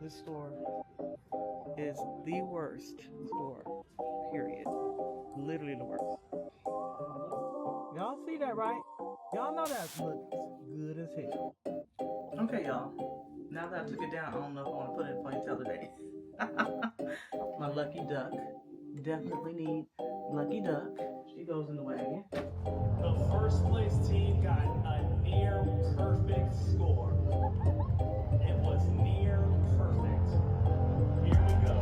This store is the worst store, period. Literally the worst. Y'all see that, right? Y'all know that looks good as hell. Okay, y'all. Now that I took it down, I don't know if I want to put it in ponytail today. My lucky duck. Definitely need lucky duck. She goes in the wagon. The first place team got a near perfect score. It was near perfect. Here we go.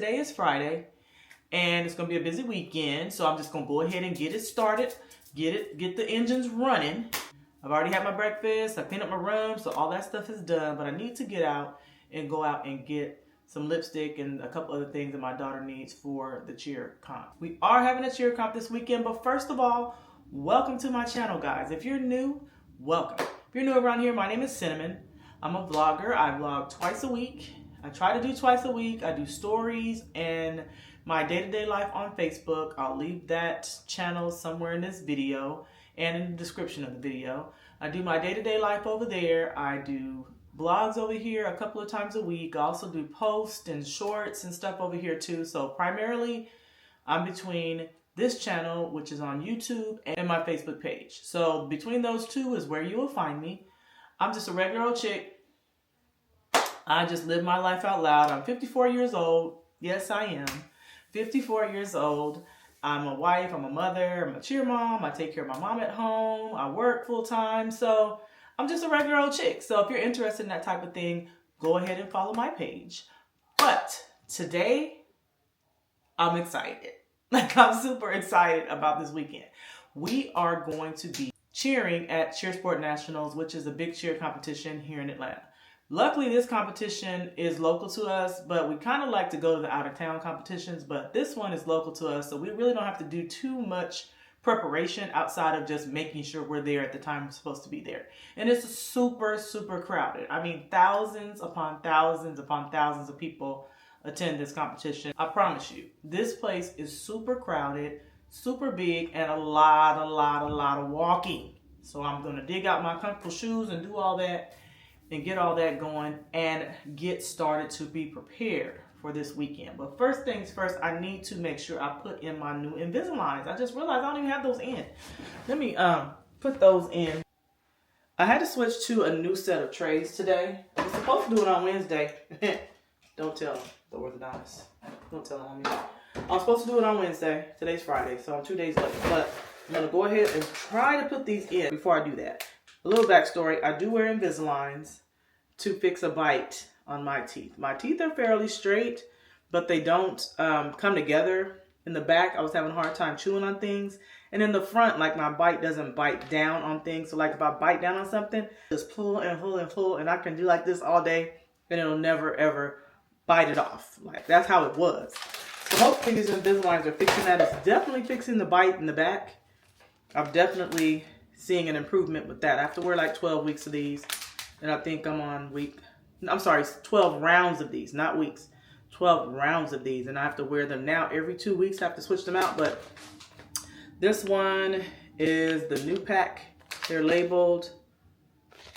today is Friday, and it's gonna be a busy weekend, so I'm just gonna go ahead and get it started, get the engines running. I've already had my breakfast, I cleaned up my room, so all that stuff is done, but I need to get out and go out and get some lipstick and a couple other things that my daughter needs for the cheer comp. We are having a cheer comp this weekend, but first of all, welcome to my channel, guys. If you're new, welcome. If you're new around here, my name is Cinnamon. I'm a vlogger. I vlog twice a week. I try to do twice a week. I do stories and my day-to-day life on Facebook. I'll leave that channel somewhere in this video and in the description of the video. I do my day-to-day life over there. I do blogs over here a couple of times a week. I also do posts and shorts and stuff over here too. So primarily, I'm between this channel, which is on YouTube, and my Facebook page. So between those two is where you will find me. I'm just a regular old chick. I just live my life out loud. I'm 54 years old. Yes, I am. 54 years old. I'm a wife. I'm a mother. I'm a cheer mom. I take care of my mom at home. I work full time. So I'm just a regular old chick. So if you're interested in that type of thing, go ahead and follow my page. But today, I'm excited. Like, I'm super excited about this weekend. We are going to be cheering at CheerSport Nationals, which is a big cheer competition here in Atlanta. Luckily, this competition is local to us, but we kind of like to go to the out-of-town competitions, but this one is local to us, so we really don't have to do too much preparation outside of just making sure we're there at the time we're supposed to be there. And it's super, super crowded. I mean, thousands upon thousands upon thousands of people attend this competition. I promise you, this place is super crowded, super big, and a lot of walking. So I'm gonna dig out my comfortable shoes and do all that and get all that going and get started to be prepared for this weekend. But first things first, I need to make sure I put in my new Invisaligns. I just realized I don't even have those in. Let me put those in. I had to switch to a new set of trays today. I was supposed to do it on Wednesday. Don't tell the orthodontist. Don't tell them on me. I was supposed to do it on Wednesday. Today's Friday, so I'm 2 days late. But I'm going to go ahead and try to put these in before I do that. A little backstory. I do wear Invisaligns to fix a bite on my teeth. My teeth are fairly straight, but they don't come together in the back. I was having a hard time chewing on things. And in the front, like, my bite doesn't bite down on things. So like if I bite down on something, just pull and pull and pull, and I can do like this all day and it'll never ever bite it off. Like, that's how it was. So hopefully these Invisaligns are fixing that. It's definitely fixing the bite in the back. I'm definitely seeing an improvement with that. I have to wear like 12 weeks of these, and I think I'm on 12 rounds of these, not weeks. 12 rounds of these, and I have to wear them now every 2 weeks. I have to switch them out, but this one is the new pack. They're labeled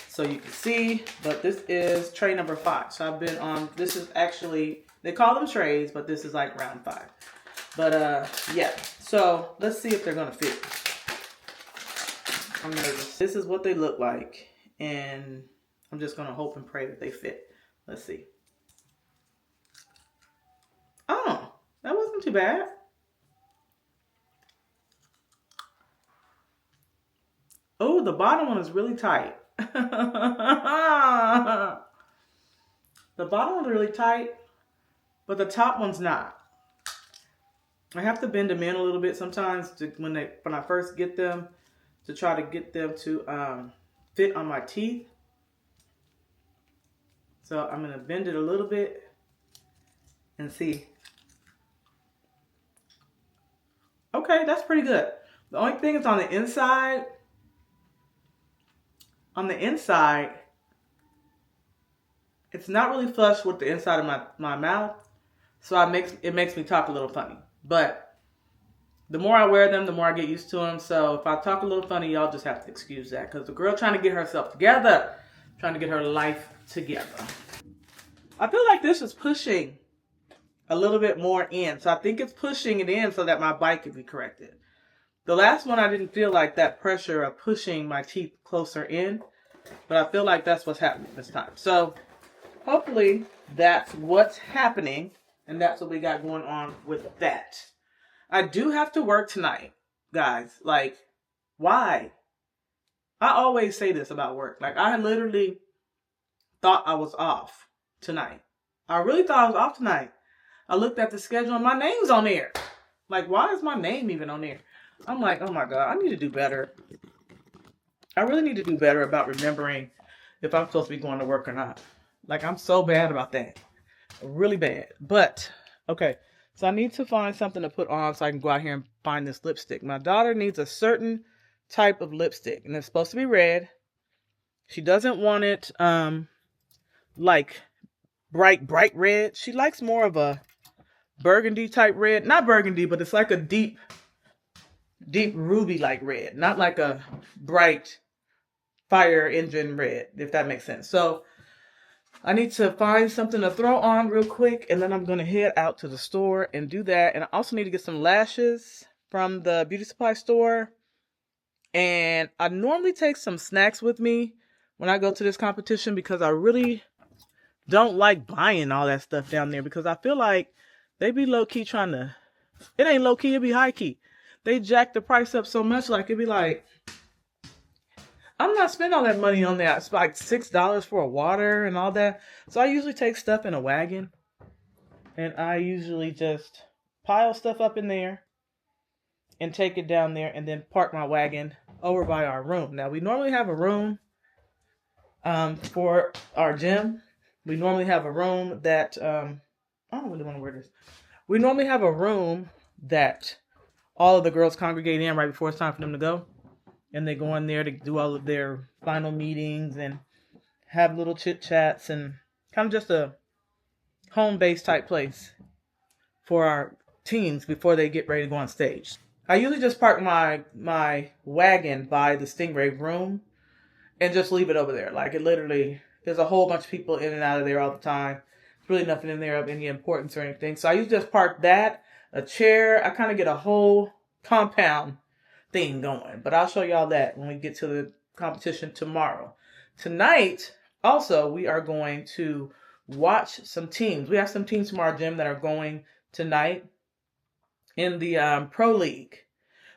so you can see, but this is tray number 5. So I've been on, this is actually, they call them trays, but this is like round 5. But yeah, so let's see if they're gonna fit. I'm nervous. This is what they look like, and I'm just gonna hope and pray that they fit. Let's see. Oh, that wasn't too bad. Oh, the bottom one is really tight. The bottom one's really tight, but the top one's not. I have to bend them in a little bit sometimes when I first get them, to try to get them to fit on my teeth. So I'm gonna bend it a little bit and see. Okay, that's pretty good. The only thing is on the inside. On the inside, it's not really flush with the inside of my mouth, so it makes me talk a little funny. But the more I wear them, the more I get used to them. So if I talk a little funny, y'all just have to excuse that, because the girl trying to get herself together, trying to get her life together. I feel like this is pushing a little bit more in, so I think it's pushing it in so that my bite can be corrected. The last one, I didn't feel like that pressure of pushing my teeth closer in, but I feel like that's what's happening this time. So hopefully that's what's happening, and that's what we got going on with that. I do have to work tonight, guys. Like, why? I always say this about work. Like, I literally thought I was off tonight. I really thought I was off tonight. I looked at the schedule and my name's on there. Like, why is my name even on there? I'm like, oh my God, I need to do better. I really need to do better about remembering if I'm supposed to be going to work or not. Like, I'm so bad about that. Really bad. But, okay. So I need to find something to put on so I can go out here and find this lipstick. My daughter needs a certain type of lipstick. And it's supposed to be red. She doesn't want it, like, bright red. She likes more of a burgundy type red. Not burgundy, but it's like a deep ruby like red. Not like a bright fire engine red, if that makes sense. So I need to find something to throw on real quick, and then I'm going to head out to the store and do that. And I also need to get some lashes from the beauty supply store. And I normally take some snacks with me when I go to this competition because I really don't like buying all that stuff down there because I feel like they be low-key trying to... It ain't low-key, it be high-key. They jack the price up so much, like, it be like... I'm not spending all that money on that. It's like $6 for a water and all that. So I usually take stuff in a wagon. And I usually just pile stuff up in there and take it down there and then park my wagon over by our room. Now, we normally have a room for our gym. We normally have a room that... I don't really want to wear this. We normally have a room that all of the girls congregate in right before it's time for them to go. And they go in there to do all of their final meetings and have little chit chats and kind of just a home-based type place for our teens before they get ready to go on stage. I usually just park my wagon by the Stingray room and just leave it over there. Like, it literally, there's a whole bunch of people in and out of there all the time. There's really nothing in there of any importance or anything. So I usually just park that, a chair. I kind of get a whole compound thing going, but I'll show y'all that when we get to the competition tomorrow. Tonight, also, we are going to watch some teams. We have some teams from our gym that are going tonight in the Pro League,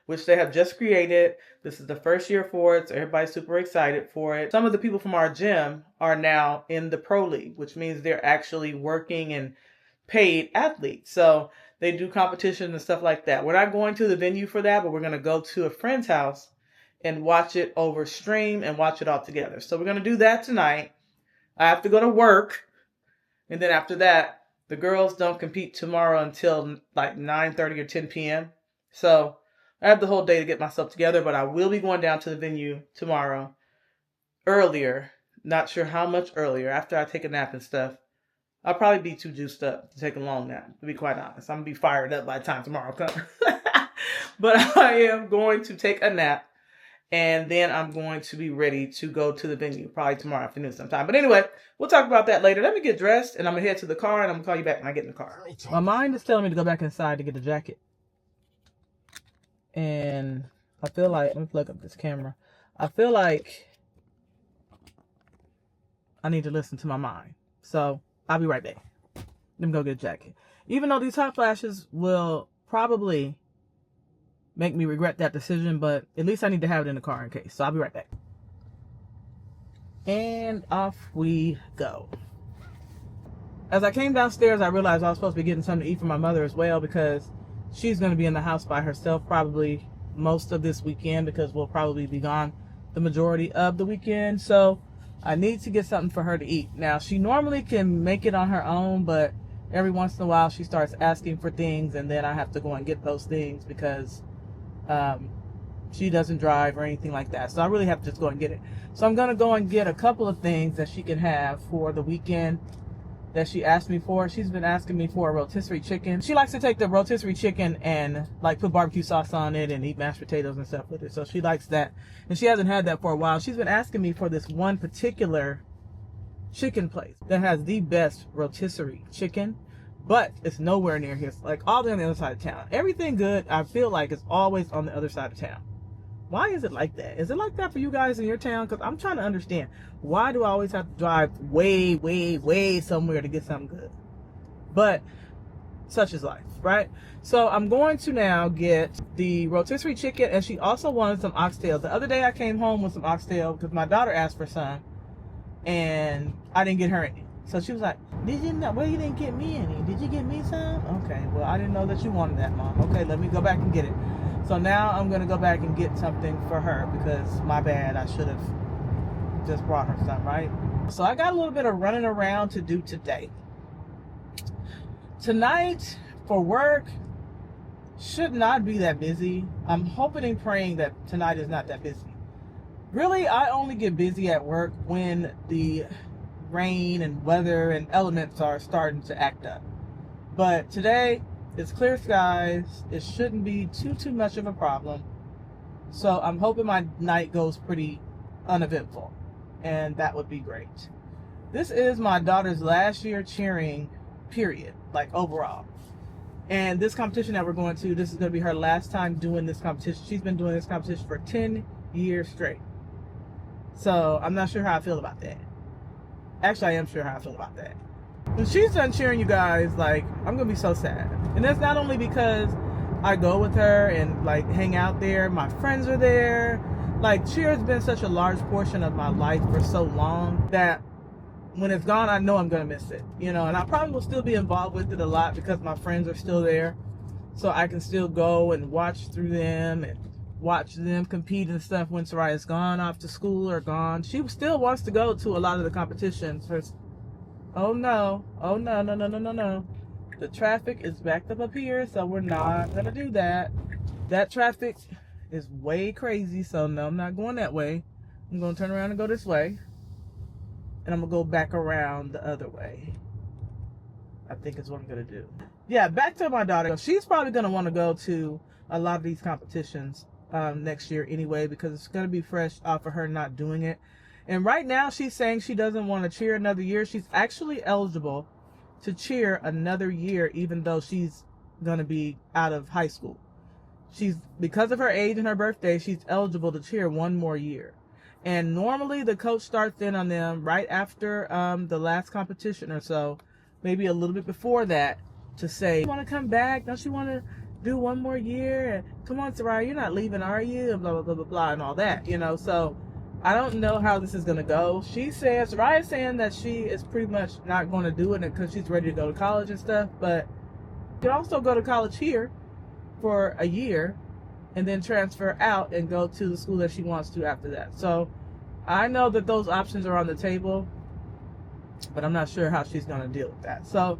which they have just created. This is the first year for it, so everybody's super excited for it. Some of the people from our gym are now in the Pro League, which means they're actually working and paid athletes. So they do competitions and stuff like that. We're not going to the venue for that, but we're going to go to a friend's house and watch it over stream and watch it all together. So we're going to do that tonight. I have to go to work. And then after that, the girls don't compete tomorrow until like 9:30 or 10 p.m. So I have the whole day to get myself together, but I will be going down to the venue tomorrow earlier. Not sure how much earlier, after I take a nap and stuff. I'll probably be too juiced up to take a long nap, to be quite honest. I'm going to be fired up by the time tomorrow comes. But I am going to take a nap, and then I'm going to be ready to go to the venue, probably tomorrow afternoon sometime. But anyway, we'll talk about that later. Let me get dressed, and I'm going to head to the car, and I'm going to call you back when I get in the car. My mind is telling me to go back inside to get the jacket. And I feel like, let me plug up this camera. I feel like I need to listen to my mind. So I'll be right back. Let me go get a jacket. Even though these hot flashes will probably make me regret that decision, but at least I need to have it in the car in case. So I'll be right back. And off we go. As I came downstairs, I realized I was supposed to be getting something to eat for my mother as well, because she's going to be in the house by herself probably most of this weekend, because we'll probably be gone the majority of the weekend. So I need to get something for her to eat. Now, she normally can make it on her own, but every once in a while she starts asking for things, and then I have to go and get those things because she doesn't drive or anything like that. So I really have to just go and get it. So I'm going to go and get a couple of things that she can have for the weekend that she asked me for. She's been asking me for a rotisserie chicken. She likes to take the rotisserie chicken and like put barbecue sauce on it and eat mashed potatoes and stuff with it. So she likes that. And she hasn't had that for a while. She's been asking me for this one particular chicken place that has the best rotisserie chicken, but it's nowhere near here. It's like all the way on the other side of town. Everything good, I feel like, is always on the other side of town. Why is it like that? Is it like that for you guys in your town? Because I'm trying to understand. Why do I always have to drive way somewhere to get something good? But such is life, right? So I'm going to now get the rotisserie chicken, and she also wanted some oxtails. The other day I came home with some oxtail because my daughter asked for some, and I didn't get her any. So she was like, did you know, well, you didn't get me any. Did you get me some? Okay, well, I didn't know that you wanted that, Mom. Okay, let me go back and get it. So now I'm going to go back and get something for her because my bad, I should have just brought her some, right? So I got a little bit of running around to do today. Tonight for work should not be that busy. I'm hoping and praying that tonight is not that busy. Really, I only get busy at work when the rain and weather and elements are starting to act up. But today, it's clear skies. It shouldn't be too much of a problem. So I'm hoping my night goes pretty uneventful. And that would be great. This is my daughter's last year cheering, period. Like overall. And this competition that we're going to, this is going to be her last time doing this competition. She's been doing this competition for 10 years straight. So I'm not sure how I feel about that. Actually, I am sure how I feel about that. When she's done cheering, you guys, like, I'm going to be so sad. And that's not only because I go with her and, like, hang out there. My friends are there. Like, cheer has been such a large portion of my life for so long that when it's gone, I know I'm going to miss it. You know, and I probably will still be involved with it a lot because my friends are still there. So I can still go and watch through them and watch them compete and stuff when Soraya's gone off to school or gone. She still wants to go to a lot of the competitions. Oh no. Oh no, no, no, no, no, no. The traffic is backed up here, so we're not going to do that. That traffic is way crazy, so no, I'm not going that way. I'm going to turn around and go this way. And I'm going to go back around the other way. I think is what I'm going to do. Yeah, back to my daughter. She's probably going to want to go to a lot of these competitions next year anyway, because it's going to be fresh off of her not doing it. And right now she's saying she doesn't want to cheer another year. She's actually eligible to cheer another year, even though she's going to be out of high school. Because of her age and her birthday, she's eligible to cheer one more year. And normally the coach starts in on them right after the last competition or so, maybe a little bit before that, to say, you want to come back? Don't you want to do one more year? And come on, Soraya, you're not leaving, are you? And blah, blah, blah, blah, blah, and all that, you know. So I don't know how this is going to go. Soraya's saying that she is pretty much not going to do it because she's ready to go to college and stuff. But you can also go to college here for a year and then transfer out and go to the school that she wants to after that. So I know that those options are on the table, but I'm not sure how she's going to deal with that. So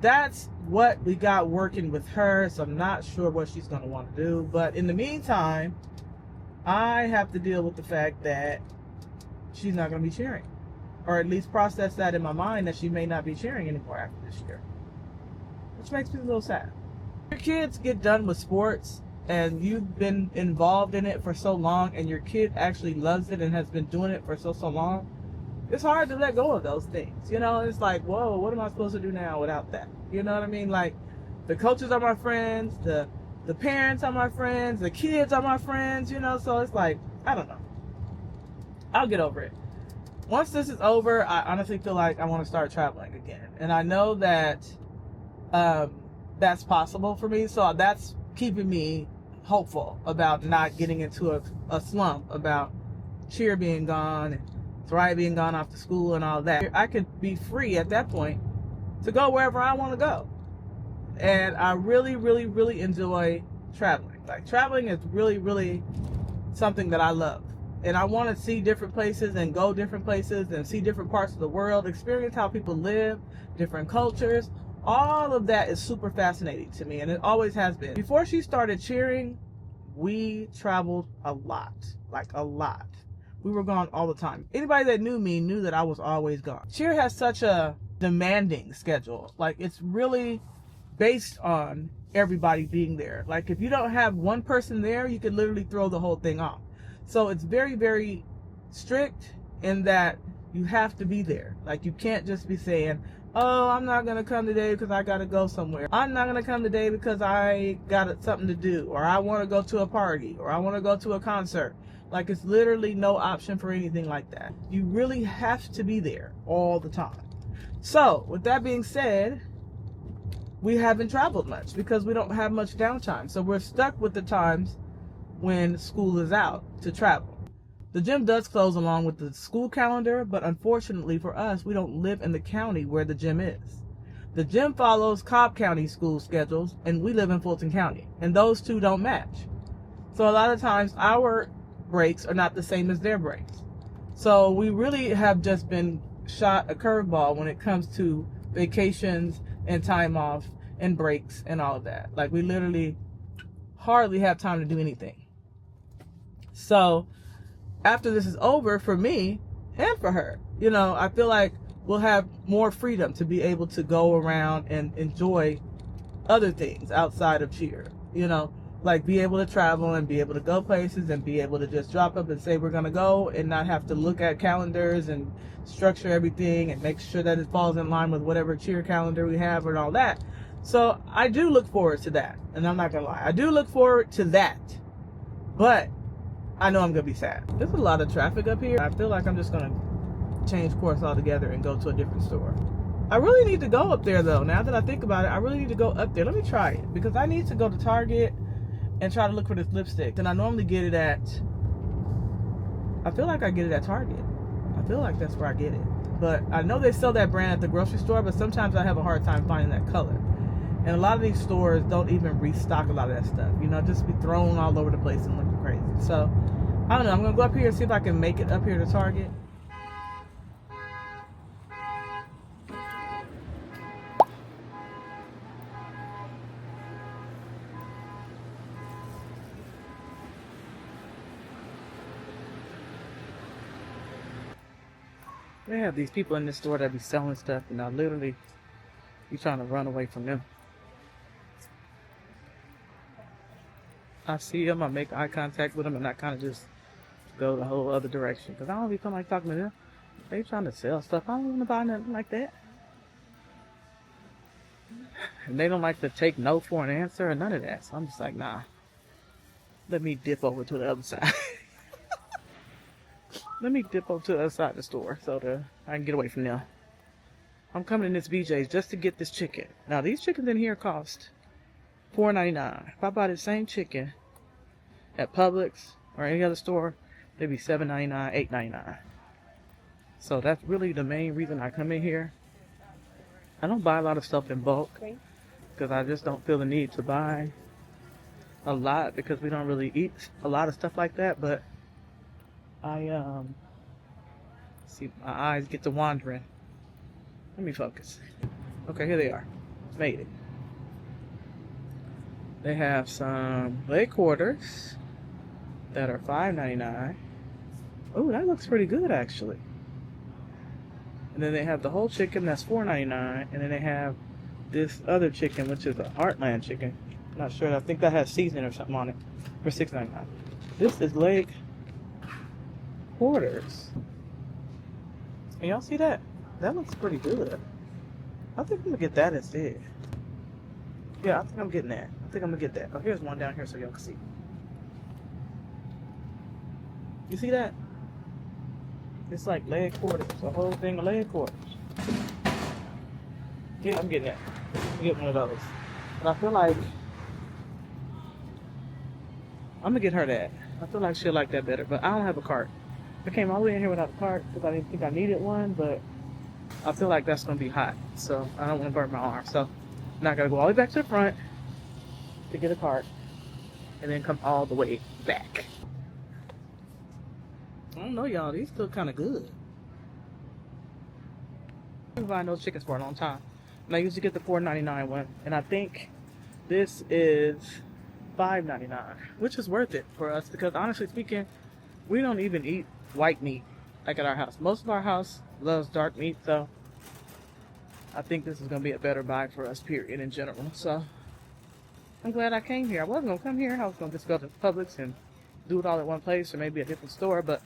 that's what we got working with her. So I'm not sure what she's going to want to do. But in the meantime, I have to deal with the fact that she's not going to be cheering. Or at least process that in my mind that she may not be cheering anymore after this year. Which makes me a little sad. Your kids get done with sports and you've been involved in it for so long and your kid actually loves it and has been doing it for so long, it's hard to let go of those things. You know, it's like, whoa, what am I supposed to do now without that? You know what I mean? Like, the coaches are my friends, the parents are my friends, the kids are my friends, you know, so it's like, I don't know. I'll get over it. Once this is over, I honestly feel like I want to start traveling again. And I know that that's possible for me, so that's keeping me hopeful about not getting into a slump about cheer being gone and Soraya being gone off to school and all that. I could be free at that point to go wherever I want to go. And I really, really, really enjoy traveling. Like, traveling is really, really something that I love. And I want to see different places and go different places and see different parts of the world, experience how people live, different cultures. All of that is super fascinating to me, and it always has been. Before she started cheering, we traveled a lot. Like, a lot. We were gone all the time. Anybody that knew me knew that I was always gone. Cheer has such a demanding schedule. Like, it's really based on everybody being there. Like, if you don't have one person there, you could literally throw the whole thing off. So it's very, very strict in that you have to be there. Like, you can't just be saying, oh, I'm not going to come today because I got to go somewhere. I'm not going to come today because I got something to do, or I want to go to a party, or I want to go to a concert. Like, it's literally no option for anything like that. You really have to be there all the time. So, with that being said, we haven't traveled much because we don't have much downtime. So we're stuck with the times when school is out to travel. The gym does close along with the school calendar, but unfortunately for us, we don't live in the county where the gym is. The gym follows Cobb County school schedules, and we live in Fulton County, and those two don't match. So a lot of times our breaks are not the same as their breaks. So we really have just been shot a curveball when it comes to vacations and time off and breaks and all of that. Like, we literally hardly have time to do anything. So after this is over, for me and for her, you know, I feel like we'll have more freedom to be able to go around and enjoy other things outside of cheer, you know, like be able to travel and be able to go places and be able to just drop up and say we're going to go and not have to look at calendars and structure everything and make sure that it falls in line with whatever cheer calendar we have and all that. So I do look forward to that, and I'm not going to lie, I do look forward to that, but I know I'm going to be sad. There's a lot of traffic up here. I feel like I'm just going to change course altogether and go to a different store. I really need to go up there though. Now that I think about it, I really need to go up there. Let me try it, because I need to go to Target and try to look for this lipstick. And I normally get it at, I feel like I get it at Target. I feel like that's where I get it. But I know they sell that brand at the grocery store, but sometimes I have a hard time finding that color. And a lot of these stores don't even restock a lot of that stuff. You know, just be thrown all over the place and looking crazy. So, I don't know. I'm going to go up here and see if I can make it up here to Target. They have these people in this store that be selling stuff, and I literally be trying to run away from them. I see them, I make eye contact with them, and I kind of just go the whole other direction, because I don't be feeling like talking to them. They trying to sell stuff. I don't want to buy nothing like that. And they don't like to take no for an answer or none of that. So I'm just like, nah. Let me dip over to the other side. Let me dip over to the other side of the store so that I can get away from them. I'm coming in this BJ's just to get this chicken. Now, these chickens in here cost $4.99. If I buy the same chicken at Publix or any other store, they'd be $7.99, $8.99. So that's really the main reason I come in here. I don't buy a lot of stuff in bulk because I just don't feel the need to buy a lot, because we don't really eat a lot of stuff like that. But I see, my eyes get to wandering. Let me focus. Okay, here they are. Made it. They have some leg quarters that are $5.99. Oh, that looks pretty good actually. And then they have the whole chicken, that's $4.99. And then they have this other chicken, which is a Heartland chicken. I'm not sure. I think that has seasoning or something on it, for $6.99. This is leg quarters. Can y'all see that? That looks pretty good. I think I'm gonna get that instead. Yeah, I think I'm getting that. I think I'm gonna get that. Oh, here's one down here so y'all can see. You see that? It's like leg quarters. A whole thing of leg quarters. Yeah, I'm getting that. I'm getting one of those. But I feel like I'm gonna get her that. I feel like she'll like that better, but I don't have a cart. I came all the way in here without a cart because I didn't think I needed one, but I feel like that's gonna be hot, so I don't want to burn my arm. So I'm not gonna go all the way back to the front to get a cart and then come all the way back. I don't know, y'all. These look kind of good. I've been buying those chickens for a long time, and I usually get the $4.99 one, and I think this is $5.99, which is worth it for us because, honestly speaking, we don't even eat white meat like at our house. Most of our house loves dark meat, so I think this is gonna be a better buy for us, period, in general. So I'm glad I came here. I wasn't gonna come here. I was gonna just go to Publix and do it all at one place or maybe a different store, but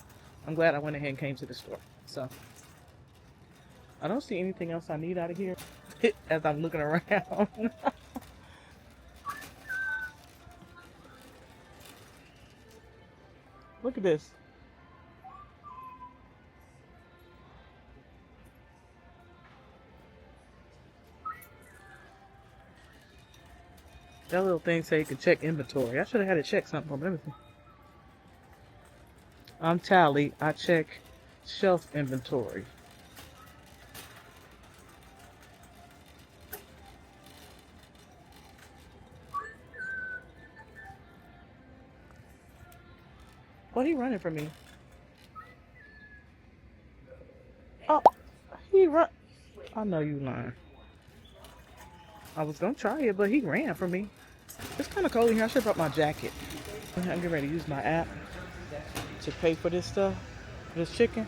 I'm glad I went ahead and came to the store. So I don't see anything else I need out of here as I'm looking around. Look at this. That little thing say you can check inventory. I should have had it check something for me. I'm Tally. I check shelf inventory. What, he running from me? Oh, he run. I know you lying. I was gonna try it, but he ran from me. It's kind of cold in here. I should have brought my jacket. I'm getting ready to use my app to pay for this stuff, this chicken.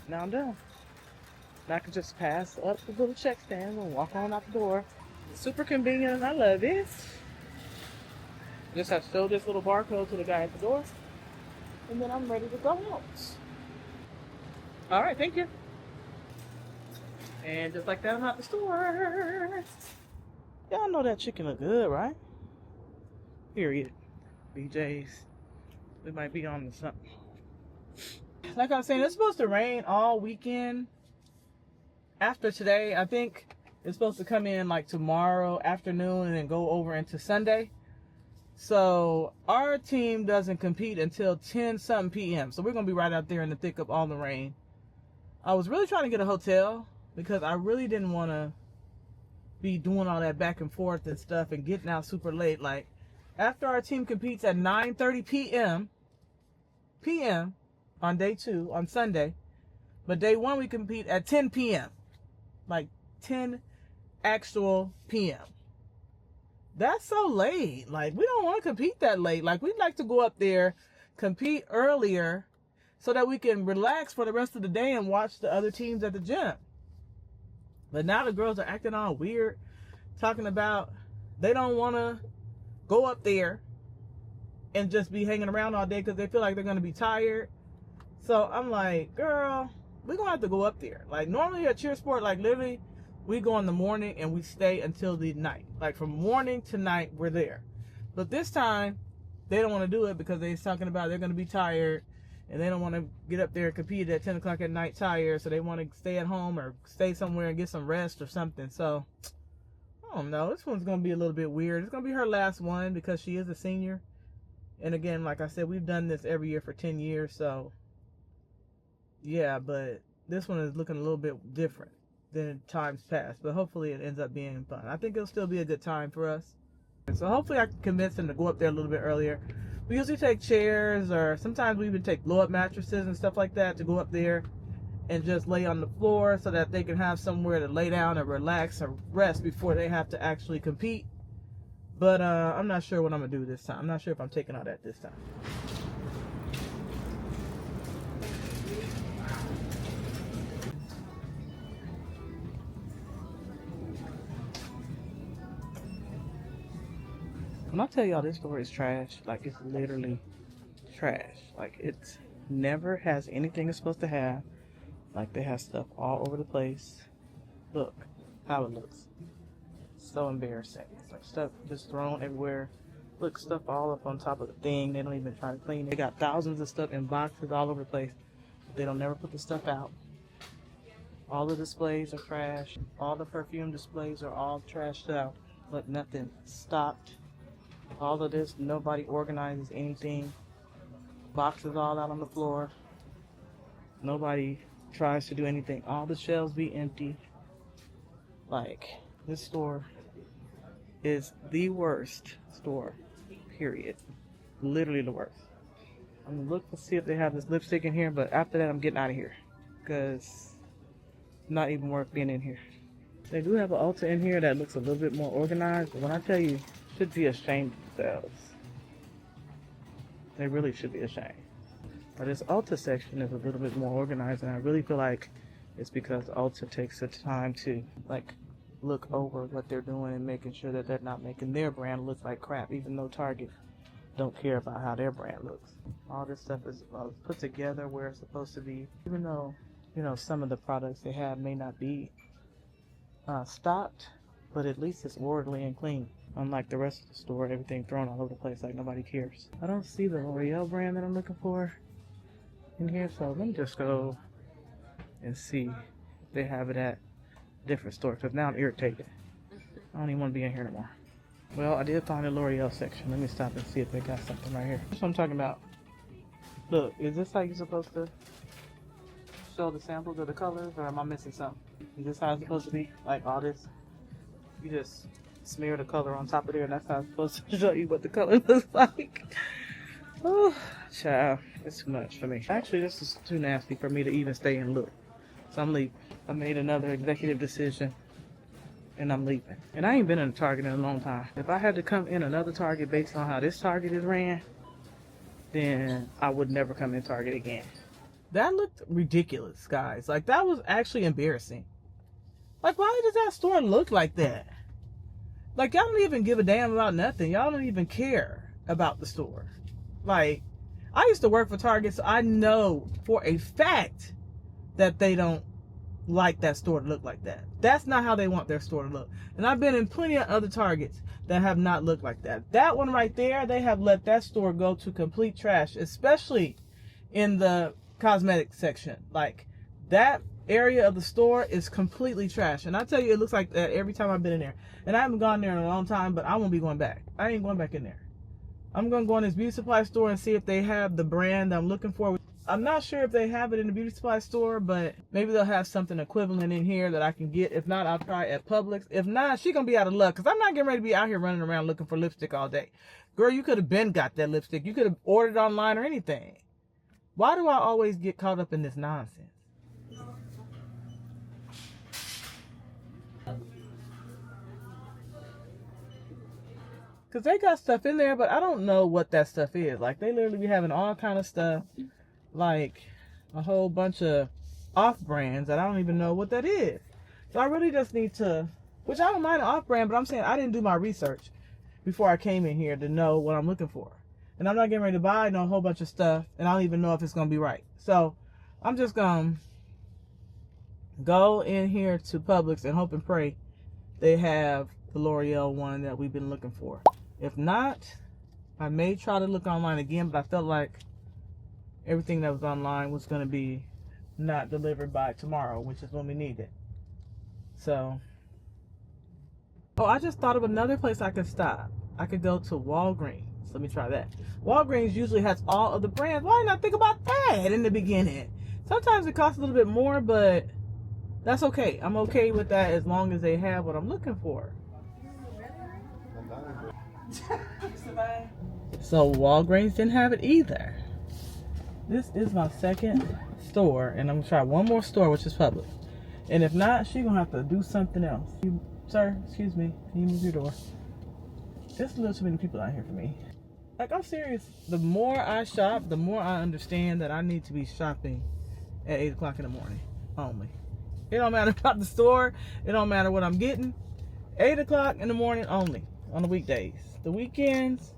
Now I'm done. Now I can just pass up the little check stand and walk on out the door. Super convenient and I love it. Just have to show this little barcode to the guy at the door. And then I'm ready to go out. All right, thank you. And just like that, I'm out the store. Y'all know that chicken look good, right? Period. BJ's. We might be on to something. Like I was saying, it's supposed to rain all weekend. After today, I think it's supposed to come in like tomorrow afternoon and then go over into Sunday. So our team doesn't compete until 10-something p.m. So we're going to be right out there in the thick of all the rain. I was really trying to get a hotel because I really didn't want to be doing all that back and forth and stuff and getting out super late. Like after our team competes at 9:30 p.m. on day 2 on Sunday, but day 1 we compete at 10 p.m. like 10 actual p.m. That's so late. Like we don't want to compete that late. Like we'd like to go up there, compete earlier so that we can relax for the rest of the day and watch the other teams at the gym. But now the girls are acting all weird, talking about they don't want to go up there and just be hanging around all day because they feel like they're going to be tired. So I'm like, girl, we're going to have to go up there. Like normally at CheerSport, like literally, we go in the morning and we stay until the night. Like from morning to night, we're there. But this time, they don't want to do it because they're talking about they're going to be tired and they don't want to get up there and compete at 10 o'clock at night tired. So they want to stay at home or stay somewhere and get some rest or something. So, I don't know. This one's going to be a little bit weird. It's going to be her last one because she is a senior. And again, like I said, we've done this every year for 10 years. So, yeah, but this one is looking a little bit different than times past. But hopefully it ends up being fun. I think it'll still be a good time for us. So hopefully I can convince them to go up there a little bit earlier. We usually take chairs or sometimes we even take blow-up mattresses and stuff like that to go up there and just lay on the floor so that they can have somewhere to lay down and relax and rest before they have to actually compete. But I'm not sure what I'm going to do this time. I'm not sure if I'm taking all that this time. When I tell y'all this store is trash, like it's literally trash. Like it never has anything it's supposed to have. Like they have stuff all over the place. Look how it looks. So embarrassing. It's like stuff just thrown everywhere. Look, stuff all up on top of the thing. They don't even try to clean it. They got thousands of stuff in boxes all over the place. They don't never put the stuff out. All the displays are trash. All the perfume displays are all trashed out. Look, nothing stocked. All of this, nobody organizes anything. Boxes all out on the floor. Nobody tries to do anything. All the shelves be empty. Like, this store is the worst store, period. Literally the worst. I'm gonna look to see if they have this lipstick in here, but after that I'm getting out of here. Because it's not even worth being in here. They do have an Ulta in here that looks a little bit more organized, but when I tell you, should be ashamed of themselves. They really should be ashamed. But this Ulta section is a little bit more organized, and I really feel like it's because Ulta takes the time to like look over what they're doing and making sure that they're not making their brand look like crap, even though Target don't care about how their brand looks. All this stuff is put together where it's supposed to be, even though, you know, some of the products they have may not be stocked, but at least it's orderly and clean. Unlike the rest of the store, everything thrown all over the place like nobody cares. I don't see the L'Oreal brand that I'm looking for in here, so let me just go and see if they have it at a different store, because now I'm irritated. I don't even want to be in here anymore. Well, I did find the L'Oreal section. Let me stop and see if they got something right here. That's what I'm talking about. Look, is this how you're supposed to show the samples of the colors, or am I missing something? Is this how it's supposed to be? Like all this? You just smear the color on top of there, and that's how it's supposed to show you what the color looks like. Oh, child, it's too much for me. Actually, this is too nasty for me to even stay and look. So I'm leaving. I made another executive decision, and I'm leaving. And I ain't been in a Target in a long time. If I had to come in another Target based on how this Target is ran, then I would never come in Target again. That looked ridiculous, guys. Like, that was actually embarrassing. Like, why does that store look like that? Like, y'all don't even give a damn about nothing. Y'all don't even care about the store. Like, I used to work for Target, so I know for a fact that they don't like that store to look like that. That's not how they want their store to look. And I've been in plenty of other Targets that have not looked like that. That one right there, they have let that store go to complete trash, especially in the cosmetic section. Like, that area of the store is completely trash. And I tell you, it looks like that every time I've been in there. And I haven't gone there in a long time, but I won't be going back. I ain't going back in there. I'm going to go in this beauty supply store and see if they have the brand I'm looking for. I'm not sure if they have it in the beauty supply store, but maybe they'll have something equivalent in here that I can get. If not, I'll try at Publix. If not, she's going to be out of luck, because I'm not getting ready to be out here running around looking for lipstick all day. Girl, you could have been got that lipstick. You could have ordered it online or anything. Why do I always get caught up in this nonsense? Because they got stuff in there, but I don't know what that stuff is. Like, they literally be having all kind of stuff. Like, a whole bunch of off-brands that I don't even know what that is. So I really just need to, which I don't mind an off-brand, but I'm saying I didn't do my research before I came in here to know what I'm looking for. And I'm not getting ready to buy no whole bunch of stuff, and I don't even know if it's going to be right. So I'm just going to go in here to Publix and hope and pray they have the L'Oreal one that we've been looking for. If not, I may try to look online again, but I felt like everything that was online was going to be not delivered by tomorrow, which is when we need it. So, oh, I just thought of another place I could stop. I could go to Walgreens. Let me try that. Walgreens usually has all of the brands. Why didn't I think about that in the beginning? Sometimes it costs a little bit more, but that's okay. I'm okay with that as long as they have what I'm looking for. So Walgreens didn't have it either. This is my second store, and I'm gonna try one more store, which is Publix. And if not, she's gonna have to do something else. Sir, excuse me, can you move your door? There's a little too many people out here for me. Like, I'm serious. The more I shop, the more I understand that I need to be shopping at 8 o'clock in the morning only. It don't matter about the store. It don't matter what I'm getting. 8 o'clock in the morning only on the weekdays. The weekends,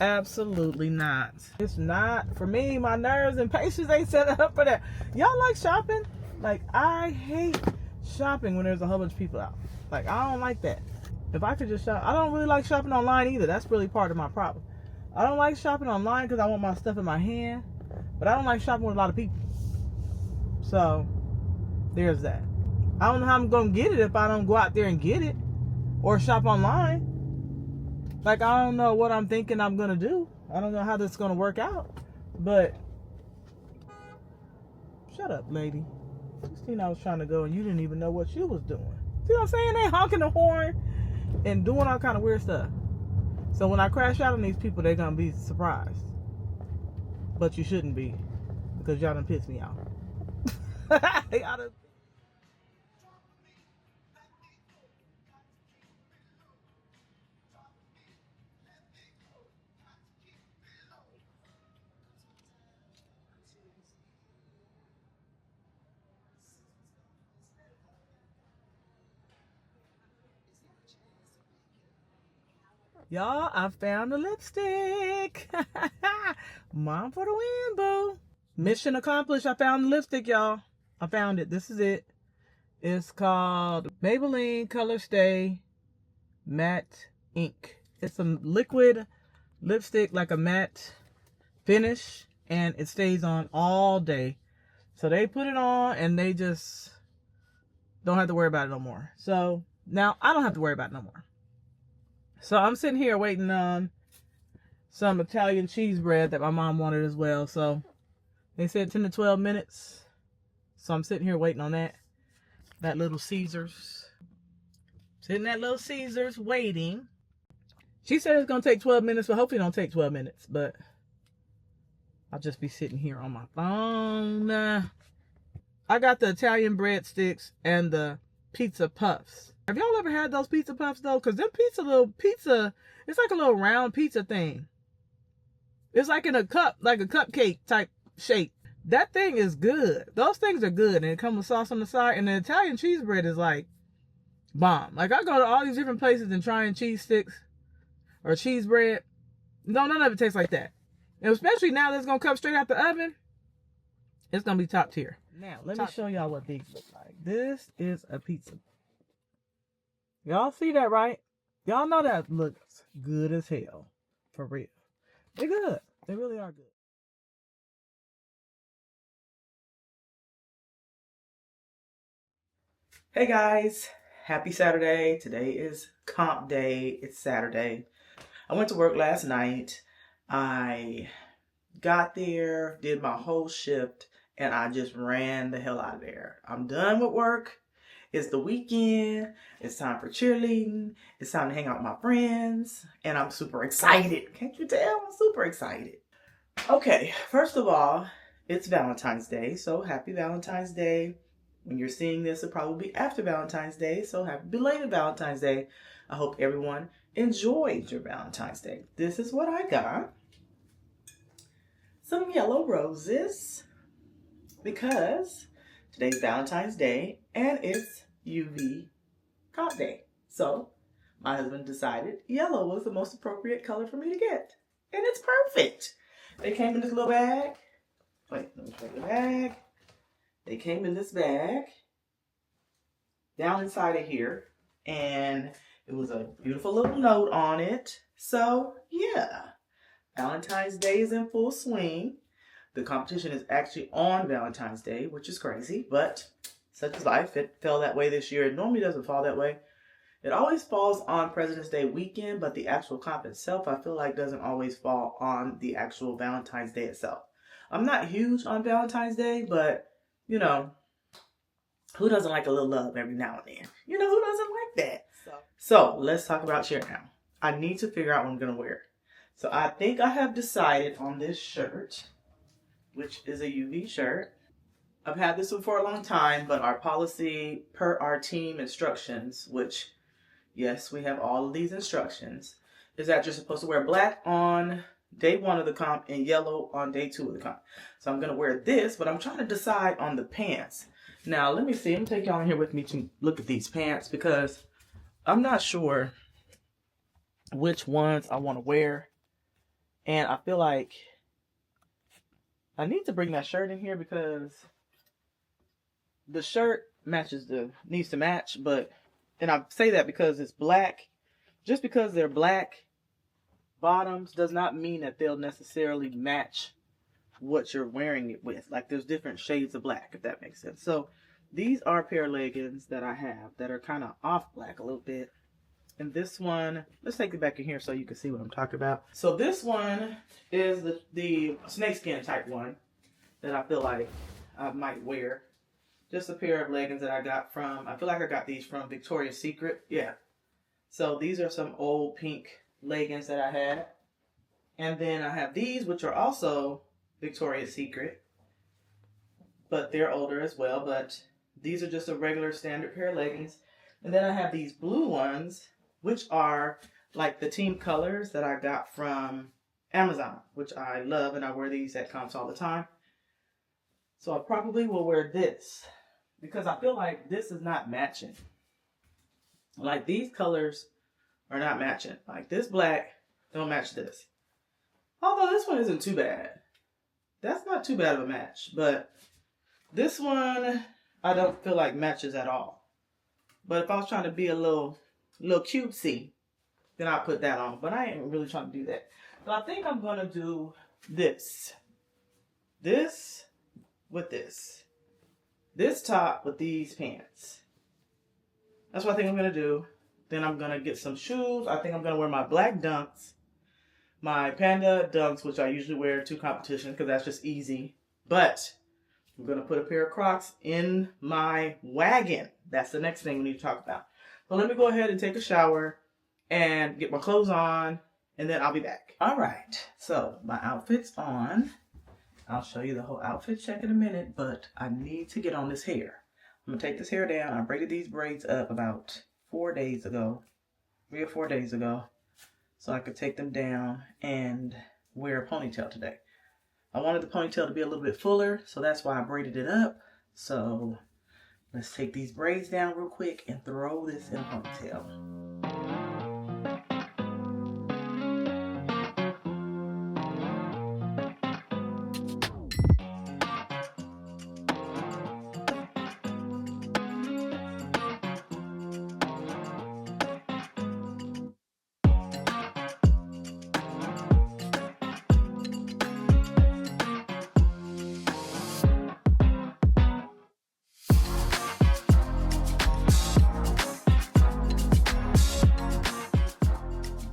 absolutely not. It's not for me. My nerves and patience ain't set up for that. Y'all like shopping? Like, I hate shopping when there's a whole bunch of people out. Like, I don't like that. If I could just shop, I don't really like shopping online either. That's really part of my problem. I don't like shopping online because I want my stuff in my hand, but I don't like shopping with a lot of people. So there's that. I don't know how I'm gonna get it if I don't go out there and get it or shop online. Like, I don't know what I'm thinking I'm gonna do. I don't know how this is gonna work out. But shut up, lady. You seen I was trying to go and you didn't even know what you was doing. See what I'm saying? They honking the horn and doing all kind of weird stuff. So when I crash out on these people, they're gonna be surprised. But you shouldn't be, because y'all done pissed me off. Y'all done... Y'all, I found the lipstick. Mom for the win, boo. Mission accomplished. I found the lipstick, y'all. I found it. This is it. It's called Maybelline Color Stay Matte ink. It's a liquid lipstick, like a matte finish, and it stays on all day. So they put it on and they just don't have to worry about it no more. So now I don't have to worry about it no more. So I'm sitting here waiting on some Italian cheese bread that my mom wanted as well. So they said 10 to 12 minutes. So I'm sitting here waiting on that. That Little Caesars. Sitting at Little Caesars waiting. She said it's going to take 12 minutes, but hopefully it don't take 12 minutes. But I'll just be sitting here on my phone. I got the Italian breadsticks and the pizza puffs. Have y'all ever had those pizza puffs though? Because them pizza, it's like a little round pizza thing. It's like in a cup, like a cupcake type shape. That thing is good. Those things are good. And it comes with sauce on the side. And the Italian cheese bread is like bomb. Like I go to all these different places and trying cheese sticks or cheese bread. No, none of it tastes like that. And especially now that it's going to come straight out the oven, it's going to be top tier. Now, let me show y'all what these look like. This is a pizza. Y'all see that, right? Y'all know that looks good as hell. For real. They're good. They really are good. Hey guys. Happy Saturday. Today is comp day. It's Saturday. I went to work last night. I got there, did my whole shift, and I just ran the hell out of there. I'm done with work. It's the weekend. It's time for cheerleading. It's time to hang out with my friends. And I'm super excited. Can't you tell? I'm super excited. Okay, first of all, it's Valentine's Day. So happy Valentine's Day. When you're seeing this, it'll probably be after Valentine's Day. So happy belated Valentine's Day. I hope everyone enjoyed your Valentine's Day. This is what I got. Some yellow roses. Because today's Valentine's Day and it's UV comp day. So my husband decided yellow was the most appropriate color for me to get. And it's perfect. They came in this little bag. Wait, let me show you the bag. They came in this bag down inside of here. And it was a beautiful little note on it. So yeah, Valentine's Day is in full swing. The competition is actually on Valentine's Day, which is crazy, but such is life. It fell that way this year. It normally doesn't fall that way. It always falls on President's Day weekend, but the actual comp itself, I feel like, doesn't always fall on the actual Valentine's Day itself. I'm not huge on Valentine's Day, but, you know, who doesn't like a little love every now and then? You know, who doesn't like that? So let's talk about cheer now. I need to figure out what I'm going to wear. So I think I have decided on this shirt, which is a UV shirt. I've had this one for a long time, but our policy per our team instructions, which, yes, we have all of these instructions, is that you're supposed to wear black on day 1 of the comp and yellow on day 2 of the comp. So I'm going to wear this, but I'm trying to decide on the pants. Now, let me see. I'm going to take y'all in here with me to look at these pants because I'm not sure which ones I want to wear. And I feel like I need to bring that shirt in here because the shirt needs to match, and I say that because it's black. Just because they're black bottoms does not mean that they'll necessarily match what you're wearing it with. Like there's different shades of black, if that makes sense. So these are a pair of leggings that I have that are kind of off black a little bit. And this one, let's take it back in here so you can see what I'm talking about. So this one is the snakeskin type one that I feel like I might wear. Just a pair of leggings that I got from, I feel like I got these from Victoria's Secret. Yeah. So these are some old pink leggings that I had. And then I have these, which are also Victoria's Secret. But they're older as well. But these are just a regular standard pair of leggings. And then I have these blue ones, which are like the team colors that I got from Amazon, which I love, and I wear these at comps all the time. So I probably will wear this because I feel like this is not matching. Like these colors are not matching. Like this black don't match this. Although this one isn't too bad. That's not too bad of a match, but this one I don't feel like matches at all. But if I was trying to be a little cutesy, then I'll put that on. But I ain't really trying to do that. So I think I'm going to do this. This with this. This top with these pants. That's what I think I'm going to do. Then I'm going to get some shoes. I think I'm going to wear my black dunks. My panda dunks, which I usually wear to competition because that's just easy. But I'm going to put a pair of Crocs in my wagon. That's the next thing we need to talk about. So let me go ahead and take a shower and get my clothes on, and then I'll be back. All right, so my outfit's on. I'll show you the whole outfit check in a minute, but I need to get on this hair. I'm going to take this hair down. I braided these braids up about 4 days ago, 3 or 4 days ago, so I could take them down and wear a ponytail today. I wanted the ponytail to be a little bit fuller, so that's why I braided it up. So let's take these braids down real quick and throw this in a ponytail.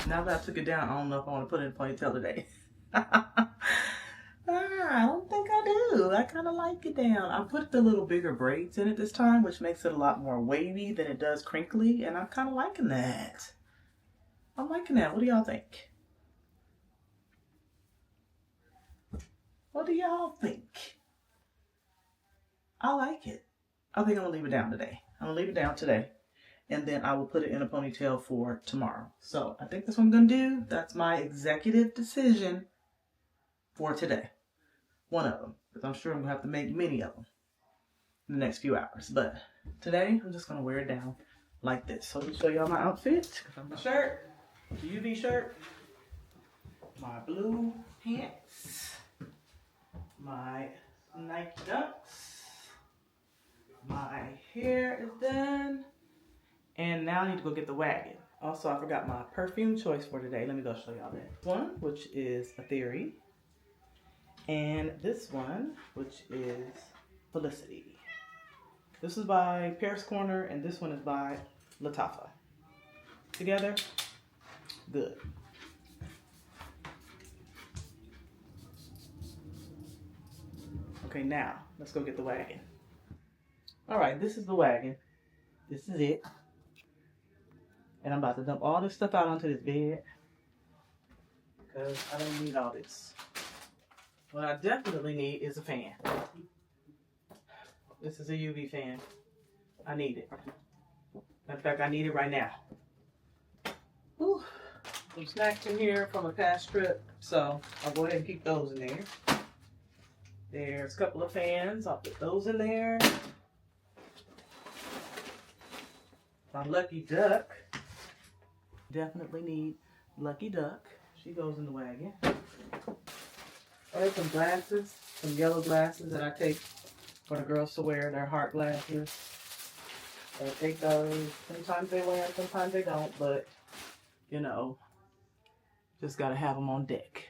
Now that I took it down, I don't know if I want to put it in a ponytail today. I don't think I do. I kind of like it down. I put the little bigger braids in it this time, which makes it a lot more wavy than it does crinkly, and I'm kind of liking that. I'm liking that. What do y'all think? What do y'all think? I like it. I think I'm going to leave it down today. I'm going to leave it down today. And then I will put it in a ponytail for tomorrow. So I think that's what I'm going to do. That's my executive decision for today. One of them. Because I'm sure I'm going to have to make many of them in the next few hours. But today, I'm just going to wear it down like this. So let me show y'all my outfit. My shirt, the UV shirt, my blue pants, my Nike dunks, my hair is done. And now I need to go get the wagon. Also, I forgot my perfume choice for today. Let me go show y'all that. One, which is a Theory. And this one, which is Felicity. This is by Paris Corner, and this one is by Lattafa. Together, good. Okay, now, let's go get the wagon. All right, this is the wagon. This is it. And I'm about to dump all this stuff out onto this bed because I don't need all this. What I definitely need is a fan. This is a UV fan. I need it. In fact, I need it right now. Whew. Some snacks in here from a past trip, so I'll go ahead and keep those in there. There's a couple of fans. I'll put those in there. My Lucky Duck. Definitely need Lucky Duck. She goes in the wagon. I have some glasses, some yellow glasses that I take for the girls to wear. They're heart glasses. I take those. Sometimes they wear them, sometimes they don't, but you know, just gotta have them on deck.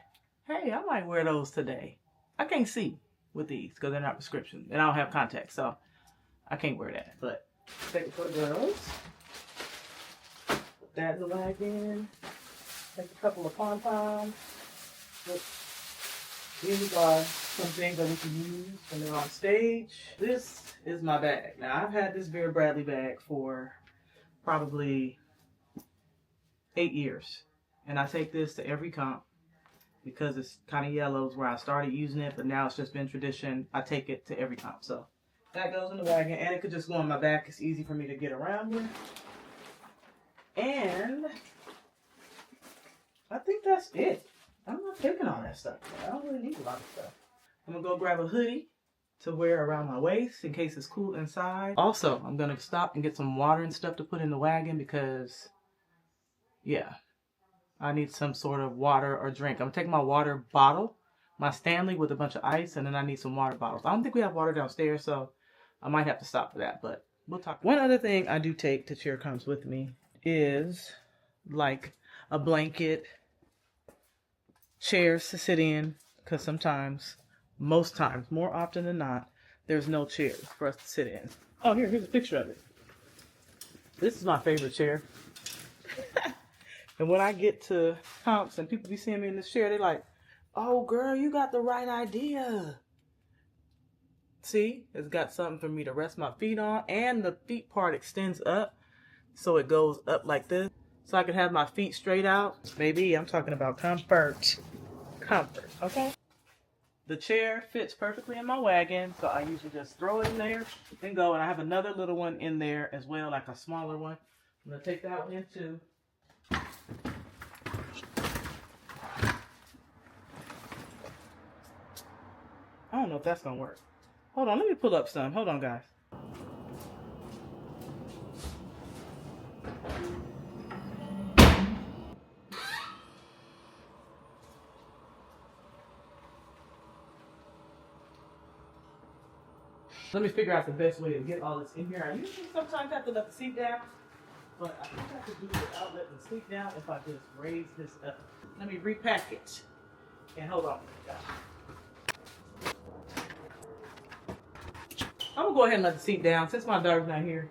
Hey, I might wear those today. I can't see with these because they're not prescription and I don't have contacts, so I can't wear that. But take it for the girls. That in the wagon. Take a couple of pom-poms. These are some things that we can use when they're on stage. This is my bag. Now, I've had this Vera Bradley bag for probably 8 years. And I take this to every comp because it's kind of yellows where I started using it, but now it's just been tradition. I take it to every comp. So that goes in the wagon, and it could just go on my back. It's easy for me to get around with. And I think that's it. I'm not taking all that stuff. I don't really need a lot of stuff. I'm going to go grab a hoodie to wear around my waist in case it's cool inside. Also, I'm going to stop and get some water and stuff to put in the wagon because, yeah, I need some sort of water or drink. I'm going to take my water bottle, my Stanley with a bunch of ice, and then I need some water bottles. I don't think we have water downstairs, so I might have to stop for that, but we'll talk. One other thing I do take to Cheer comes with me is like a blanket, chairs to sit in, because sometimes, most times, more often than not, there's no chairs for us to sit in. Oh, here's a picture of it. This is my favorite chair. And when I get to comps and people be seeing me in this chair, they're like, oh, girl, you got the right idea. See, it's got something for me to rest my feet on, and the feet part extends up, so it goes up like this, so I can have my feet straight out. Baby, I'm talking about comfort. Comfort, okay? The chair fits perfectly in my wagon, so I usually just throw it in there and go, and I have another little one in there as well, like a smaller one. I'm going to take that one in too. I don't know if that's going to work. Hold on, let me pull up some. Hold on, guys. Let me figure out the best way to get all this in here. I usually sometimes have to let the seat down, but I think I could do it without letting the seat down if I just raise this up. Let me repack it. And hold on. I'm gonna go ahead and let the seat down since my daughter's not here.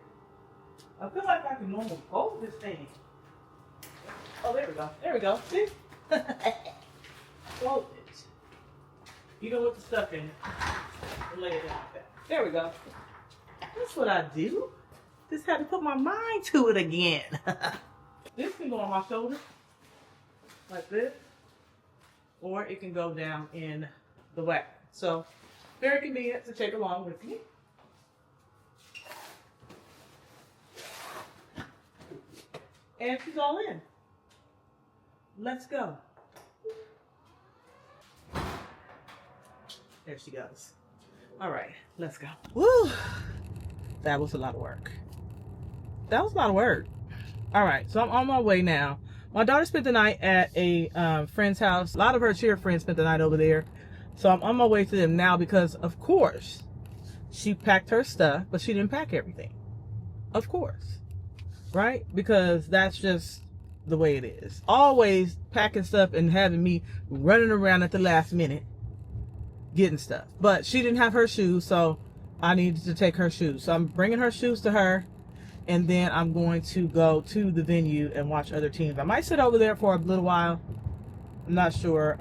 I feel like I can normally hold this thing. Oh, there we go. There we go. See? Hold it. Even with the stuff in it. And lay it down like that. There we go. That's what I do. Just had to put my mind to it again. This can go on my shoulder. Like this. Or it can go down in the wagon. So, very convenient to take along with me. And she's all in. Let's go. There she goes. All right, let's go. Woo! That was a lot of work. That was a lot of work. All right, so I'm on my way now. My daughter spent the night at a friend's house. A lot of her cheer friends spent the night over there. So I'm on my way to them now because, of course, she packed her stuff, but she didn't pack everything. Of course. Right? Because that's just the way it is. Always packing stuff and having me running around at the last minute getting stuff. But she didn't have her shoes, so I needed to take her shoes. So I'm bringing her shoes to her, and then I'm going to go to the venue and watch other teams. I might sit over there for a little while. I'm not sure.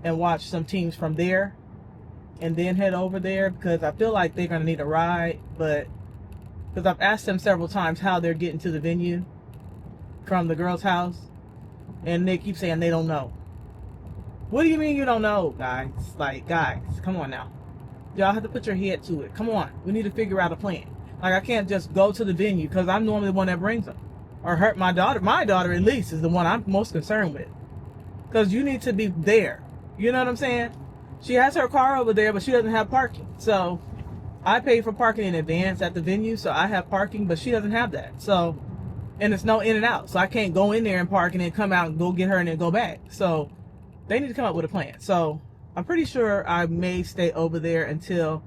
And watch some teams from there and then head over there because I feel like they're going to need a ride, but because I've asked them several times how they're getting to the venue from the girls' house, and they keep saying they don't know. What do you mean you don't know, guys? Like, guys, come on now. Y'all have to put your head to it. Come on. We need to figure out a plan. Like, I can't just go to the venue because I'm normally the one that brings them. Or hurt my daughter. My daughter, at least, is the one I'm most concerned with. Because you need to be there. You know what I'm saying? She has her car over there, but she doesn't have parking. So I paid for parking in advance at the venue, so I have parking, but she doesn't have that. So, and it's no in and out. So I can't go in there and park and then come out and go get her and then go back. So they need to come up with a plan. So I'm pretty sure I may stay over there until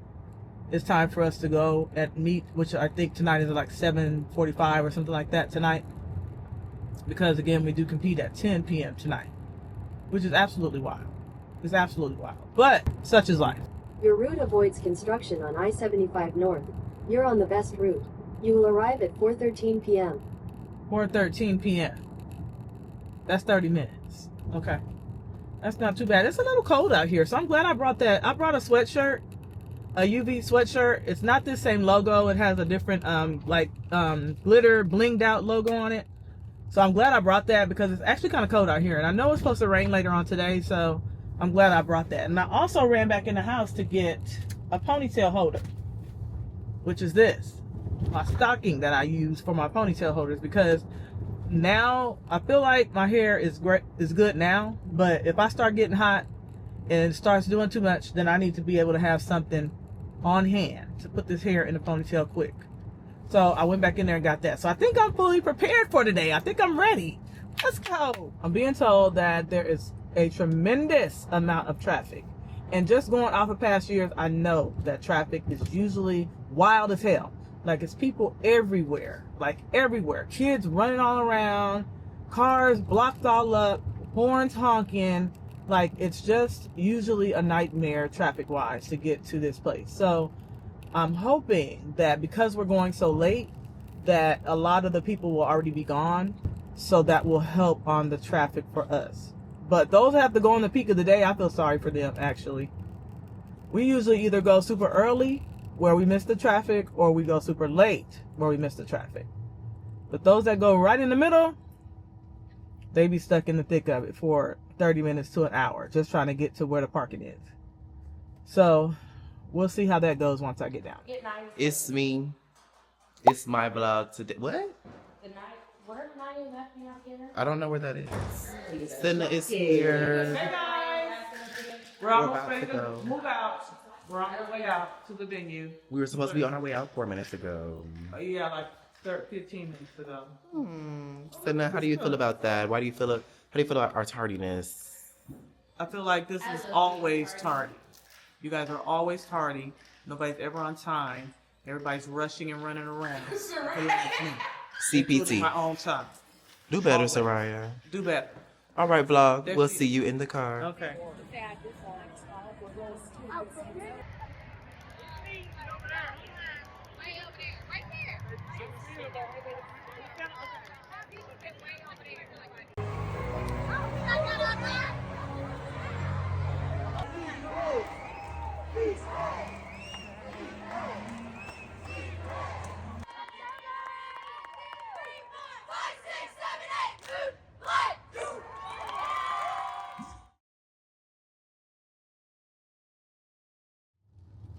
it's time for us to go at meet, which I think tonight is like 7:45 or something like that tonight. Because again, we do compete at 10 p.m. tonight, which is absolutely wild. It's absolutely wild. But such is life. Your route avoids construction on I-75 North. You're on the best route. You will arrive at 4:13 p.m. 4:13 p.m. That's 30 minutes. Okay. That's not too bad. It's a little cold out here, so I'm glad I brought that. I brought a sweatshirt, a UV sweatshirt. It's not the same logo. It has a different glitter blinged out logo on it. So I'm glad I brought that because it's actually kind of cold out here. And I know it's supposed to rain later on today, so I'm glad I brought that. And I also ran back in the house to get a ponytail holder, which is this, my stocking that I use for my ponytail holders, because now I feel like my hair is good now, but if I start getting hot and it starts doing too much, then I need to be able to have something on hand to put this hair in a ponytail quick. So I went back in there and got that. So I think I'm fully prepared for today. I think I'm ready. Let's go. I'm being told that there is a tremendous amount of traffic. And just going off of past years, I know that traffic is usually wild as hell. Like, it's people everywhere. Like, everywhere. Kids running all around. cars blocked all up, horns honking. Like, it's just usually a nightmare traffic wise to get to this place. So I'm hoping that because we're going so late, that a lot of the people will already be gone, so that will help on the traffic for us. But those that have to go in the peak of the day, I feel sorry for them, actually. We usually either go super early, where we miss the traffic, or we go super late, where we miss the traffic. But those that go right in the middle, they be stuck in the thick of it for 30 minutes to an hour, just trying to get to where the parking is. So we'll see how that goes once I get down. It's me. It's my vlog today. What? I don't know where that is. Cinna is here. Hey guys! We're We're almost about ready to to go. move out. We're on our way out to the venue. We were supposed to be on our way out 4 minutes ago. Yeah, like 15 minutes ago. Cinna, how do you feel about that? How do you feel about our tardiness? I feel like this is always tardy. You guys are always tardy. Nobody's ever on time. Everybody's rushing and running around. I feel like it's me. Including CPT. my own time. Do better, Always. Soraya. Do better. All right, vlog. There We'll she see is. you in the car. Okay.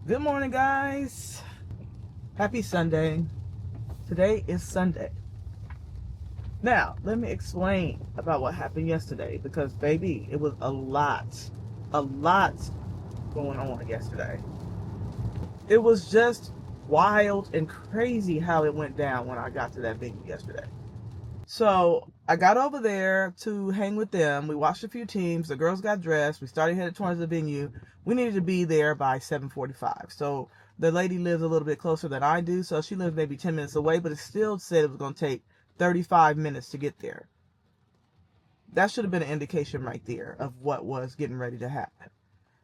Good morning, guys. Happy Sunday. Today is Sunday. Now, let me explain about what happened yesterday, because baby, it was a lot going on yesterday. It was just wild and crazy how it went down when I got to that venue yesterday. So I got over there to hang with them. We watched a few teams. The girls got dressed. We started headed towards the venue. We needed to be there by 7:45. So the lady lives a little bit closer than I do. So she lives maybe 10 minutes away, but it still said it was going to take 35 minutes to get there. That should have been an indication right there of what was getting ready to happen.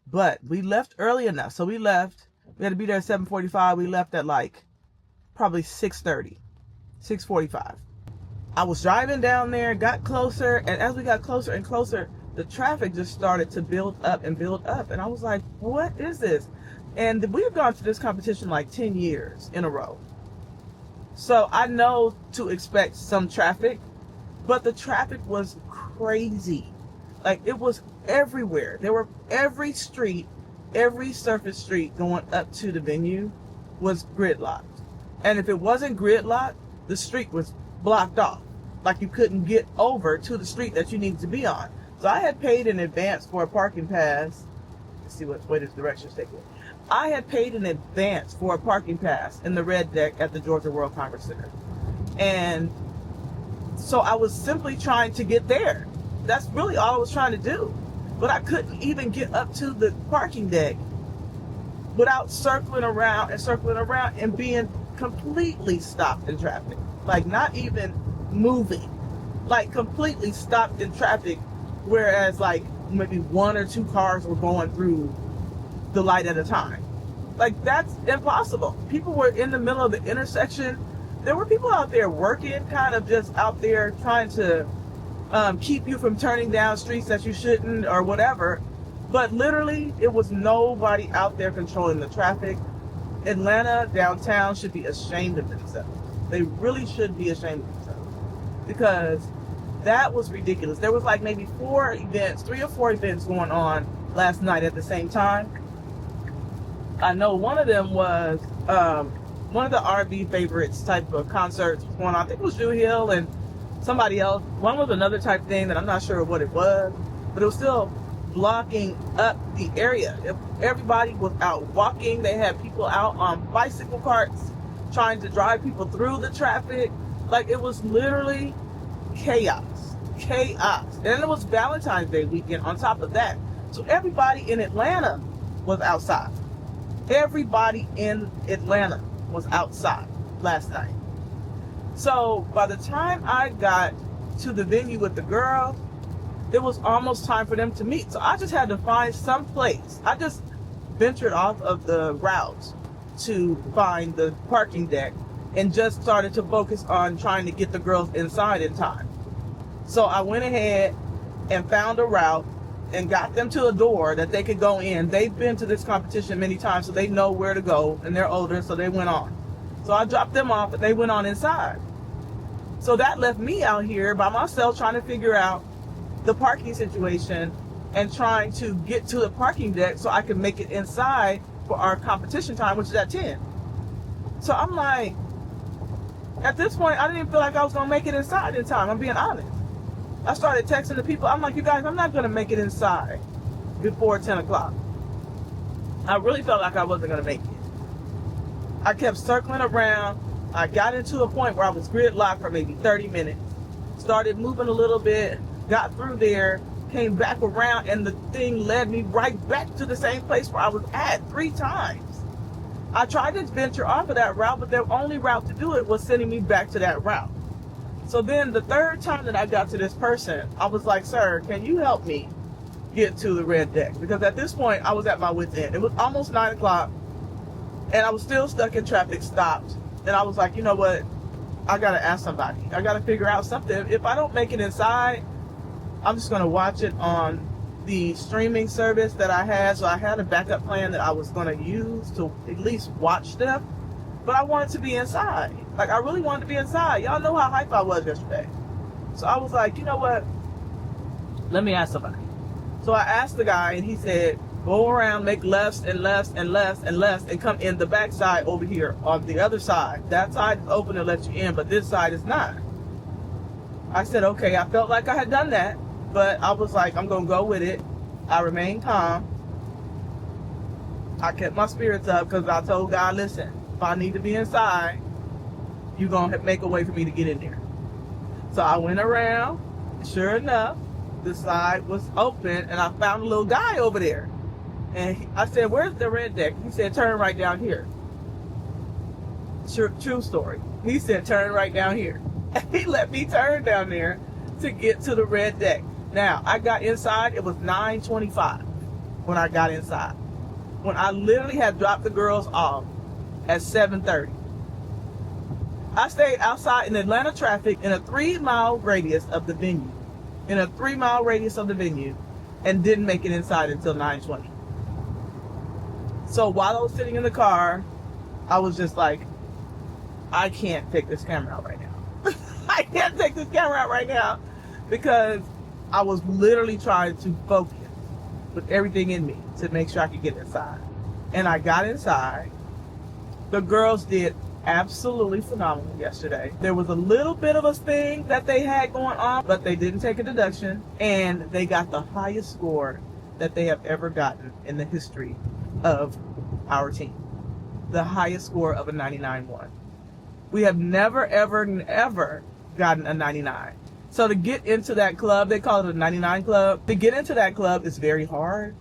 But we left early enough. So we left. We had to be there at 7:45. We left at like probably 6:30, 6:45. I was driving down there, got closer, and as we got closer and closer, the traffic just started to build up and build up. And I was like, what is this? And we've gone to this competition like 10 years in a row. So I know to expect some traffic, but the traffic was crazy. Like, it was everywhere. There were every street, every surface street going up to the venue was gridlocked. And if it wasn't gridlocked, the street was blocked off. Like, you couldn't get over to the street that you needed to be on. So I had paid in advance for a parking pass. Let's see what way this direction's taking. I had paid in advance for a parking pass in the red deck at the Georgia World Congress Center. And so I was simply trying to get there. That's really all I was trying to do. But I couldn't even get up to the parking deck without circling around and being completely stopped in traffic. Like, not even moving. Like, completely stopped in traffic, whereas like maybe one or two cars were going through the light at a time. Like, that's impossible. People were in the middle of the intersection. There were people out there working, kind of just out there trying to keep you from turning down streets that you shouldn't or whatever. But literally, it was nobody out there controlling the traffic. Atlanta downtown should be ashamed of themselves. They really should be ashamed of themselves, because that was ridiculous. There was like maybe 3 or 4 events going on last night at the same time. I know one of them was one of the R&B favorites type of concerts was going on. I think it was Drew Hill and somebody else. One was another type thing that I'm not sure what it was, but it was still blocking up the area. Everybody was out walking. They had people out on bicycle carts trying to drive people through the traffic. Like, it was literally chaos. And it was Valentine's Day weekend on top of that. So everybody in Atlanta was outside. Everybody in Atlanta was outside last night. So by the time I got to the venue with the girl, it was almost time for them to meet. So I just had to find some place. I just ventured off of the route to find the parking deck and just started to focus on trying to get the girls inside in time. So I went ahead and found a route and got them to a door that they could go in. They've been to this competition many times, so they know where to go, and they're older, so they went on. So I dropped them off and they went on inside. So that left me out here by myself trying to figure out the parking situation and trying to get to the parking deck so I could make it inside for our competition time, which is at 10. So I'm like, at this point, I didn't even feel like I was gonna make it inside in time. I'm being honest. I started texting the people. I'm like, you guys, I'm not gonna make it inside before 10 o'clock. I really felt like I wasn't gonna make it. I kept circling around. I got into a point where I was gridlocked for maybe 30 minutes. Started moving a little bit, got through there, came back around, and the thing led me right back to the same place where I was at 3 times. I tried to venture off of that route, but the only route to do it was sending me back to that route. So then the 3rd time that I got to this person, I was like, sir, can you help me get to the red deck? Because at this point, I was at my wit's end. It was almost 9 o'clock, and I was still stuck in traffic, stopped. And I was like, you know what? I got to ask somebody. I got to figure out something. If I don't make it inside, I'm just going to watch it on the streaming service that I had. So I had a backup plan that I was going to use to at least watch them. But I wanted to be inside. Like, I really wanted to be inside. Y'all know how hype I was yesterday. So I was like, you know what? Let me ask somebody. So I asked the guy, and he said, go around, make lefts and lefts and lefts and lefts, and come in the back side over here on the other side. That side is open to let you in, but this side is not. I said, okay. I felt like I had done that, but I was like, I'm going to go with it. I remained calm. I kept my spirits up because I told God, listen, if I need to be inside, you're going to make a way for me to get in there. So I went around. Sure enough, the side was open, and I found a little guy over there. And I said, where's the red deck? He said, turn right down here. True story. He said, turn right down here. And he let me turn down there to get to the red deck. Now, I got inside. It was 9:25 when I got inside. When I literally had dropped the girls off at 7:30. I stayed outside in Atlanta traffic in a 3-mile radius of the venue. In a 3-mile radius of the venue, and didn't make it inside until 9:20. So while I was sitting in the car, I was just like, I can't take this camera out right now. I can't take this camera out right now because I was literally trying to focus with everything in me to make sure I could get inside. And I got inside. The girls did absolutely phenomenal yesterday. There was a little bit of a thing that they had going on, but they didn't take a deduction, and they got the highest score that they have ever gotten in the history of our team. The highest score of a 99.1. We have never, ever, ever gotten a 99. So to get into that club, they call it a 99 club. To get into that club is very hard.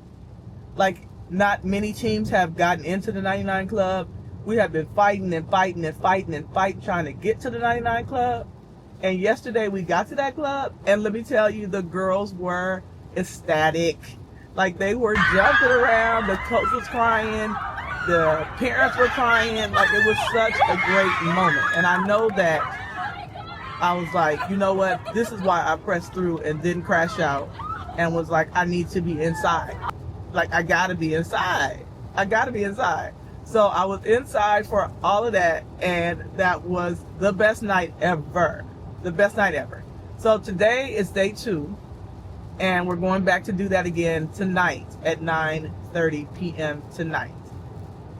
Like, not many teams have gotten into the 99 club. We have been fighting and fighting and fighting and fighting trying to get to the 99 club. And yesterday we got to that club, and let me tell you, the girls were ecstatic. Like, they were jumping around. The coach was crying. The parents were crying. Like, it was such a great moment. And I know that I was like, you know what? This is why I pressed through and didn't crash out and was like, I need to be inside. Like, I gotta be inside. I gotta be inside. So I was inside for all of that, and that was the best night ever. The best night ever. So today is day 2, and we're going back to do that again tonight at 9:30 p.m. tonight.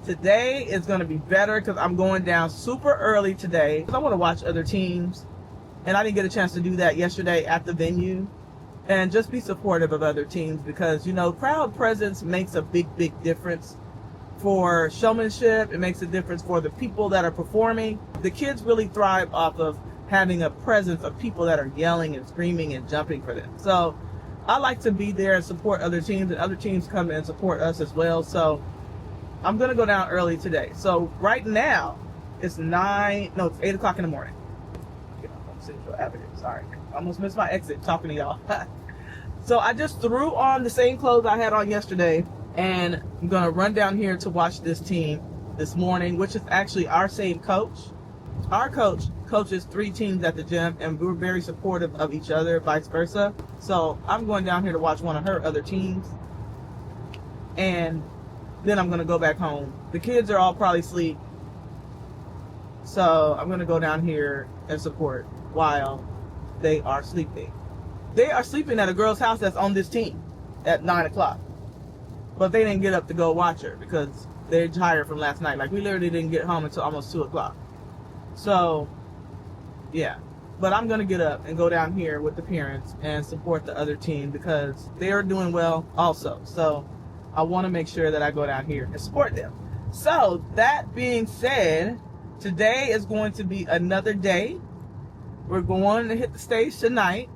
Today is going to be better because I'm going down super early today because I want to watch other teams, and I didn't get a chance to do that yesterday at the venue. And just be supportive of other teams because, you know, crowd presence makes a big, big difference for showmanship. It makes a difference for the people that are performing. The kids really thrive off of having a presence of people that are yelling and screaming and jumping for them. So I like to be there and support other teams, and other teams come and support us as well. So I'm going to go down early today. So right now it's 8 o'clock in the morning. Central Avenue. Sorry. Almost missed my exit talking to y'all. So I just threw on the same clothes I had on yesterday, and I'm gonna run down here to watch this team this morning, which is actually our same coach. Our coach coaches 3 teams at the gym, and we're very supportive of each other, vice versa. So I'm going down here to watch one of her other teams, and then I'm gonna go back home. The kids are all probably asleep, so I'm gonna go down here and support while they are sleeping. They are sleeping at a girl's house that's on this team at 9 o'clock. But they didn't get up to go watch her because they're tired from last night. Like, we literally didn't get home until almost 2 o'clock. So, yeah. But I'm going to get up and go down here with the parents and support the other team because they are doing well also. So, I want to make sure that I go down here and support them. So, that being said, today is going to be another day. We're going to hit the stage tonight.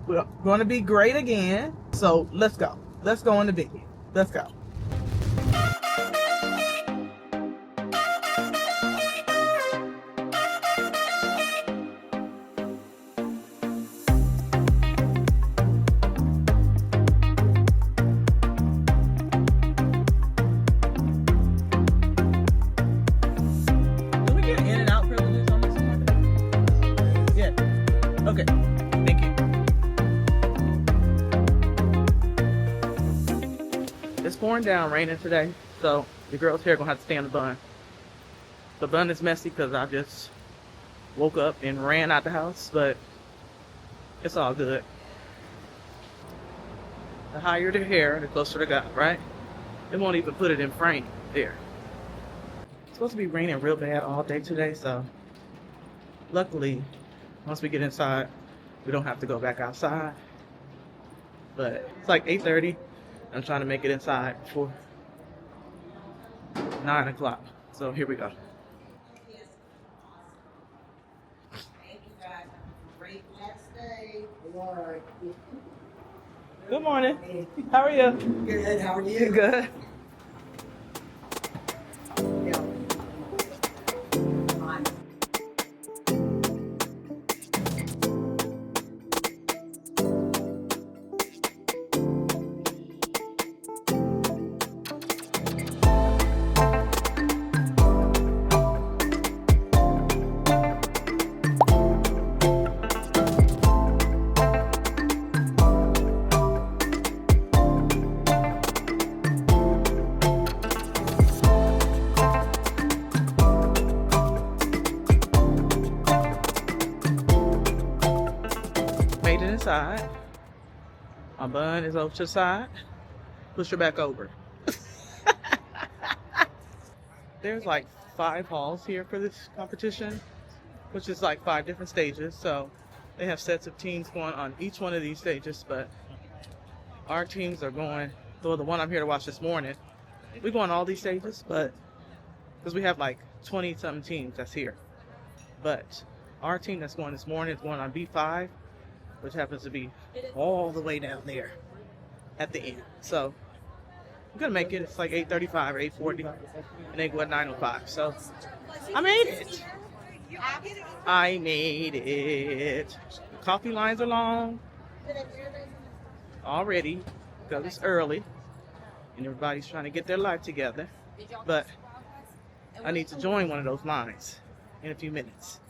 We're going to be great again. So, let's go. Let's go in the biggie. Let's go. Do we get in and out privileges on this one? Yeah. Okay. Thank you. It's pouring down, raining today, so the girls here are gonna have to stay on the bun. The bun is messy because I just woke up and ran out the house, but it's all good. The higher the hair, the closer to God, right? They won't even put it in frame there. It's supposed to be raining real bad all day today, so luckily, once we get inside, we don't have to go back outside. But it's like 8:30. I'm trying to make it inside before 9 o'clock. So here we go. Good morning. How are you? Good, how are you? Good. Made it inside. My bun is over to the side. Push her back over. There's like 5 halls here for this competition, which is like 5 different stages. So they have sets of teams going on each one of these stages, but our teams are going, well, the one I'm here to watch this morning, we go on all these stages, but because we have like 20 something teams that's here. But our team that's going this morning is going on B5, which happens to be all the way down there at the end. So I'm gonna make it. It's like 8:35 or 8:40, and they go at 9:05. So I made it. I made it. The coffee lines are long already because it's early and everybody's trying to get their life together. But I need to join one of those lines in a few minutes.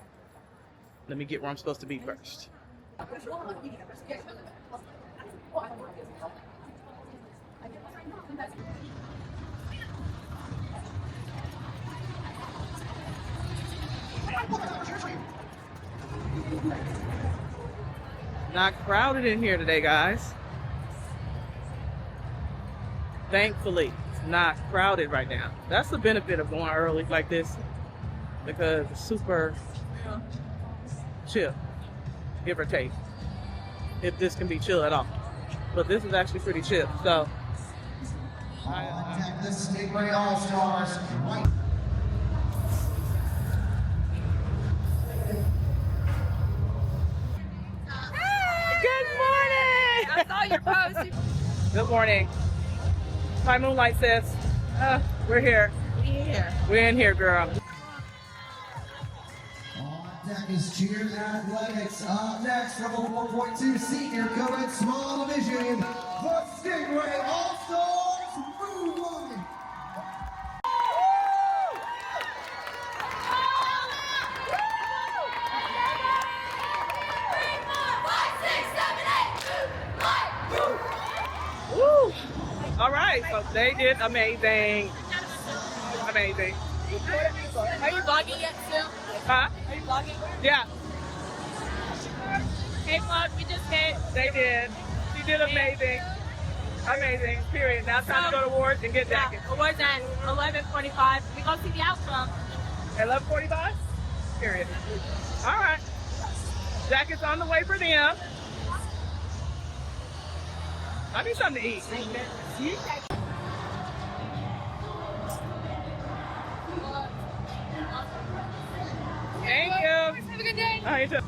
Let me get where I'm supposed to be first. Not crowded in here today, guys. Thankfully, it's not crowded right now. That's the benefit of going early like this, because it's super chill, give or take, if this can be chill at all. But this is actually pretty chill. So This is Big Ray All-Stars. good morning. I saw your post. Good morning. My moonlight says, we're here. Yeah. We're in here, girl. That is Cheers Athletics. Up next, number 4.2, senior co-ed small division, the Stingray All-Stars Moonlight. Woo! All right, so they did amazing. Amazing. Are you vlogging yet, Sue? Huh? Are you vlogging? Yeah, Hey, vlog, we just hit. they did. She did amazing. Amazing. Period. Now it's time to go to awards and get jackets. Awards at 11:45. We go see the outcome. 11:45? Period. All right. Jackets on the way for them. I need something to eat. Thank you. Have a good day. All right, you too.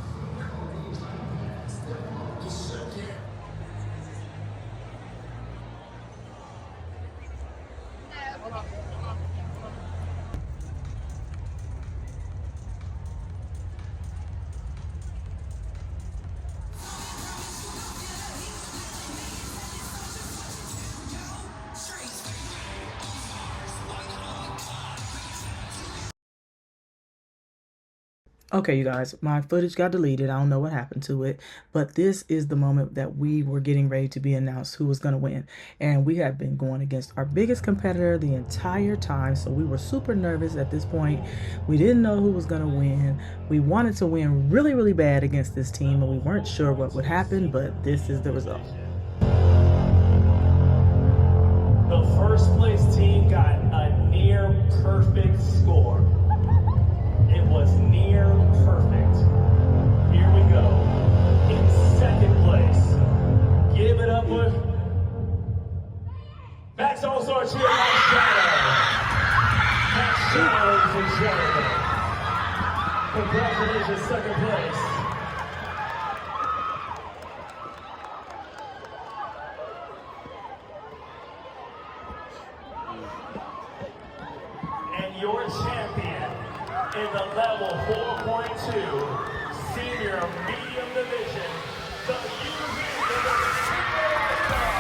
Okay, you guys, my footage got deleted. I don't know what happened to it, but this is the moment that we were getting ready to be announced who was going to win. And we had been going against our biggest competitor the entire time, so we were super nervous at this point. We didn't know who was going to win. We wanted to win really, really bad against this team, and we weren't sure what would happen, but this is the result. The first place team got a near perfect score. It was near perfect. Here we go. In second place, give it up with Max All-Star Cheer Max Shadow. Max Shadow, ladies and gentlemen. Congratulations, second place. And your champion in the level 4.2 senior medium division, the UV of the Senior All-Star.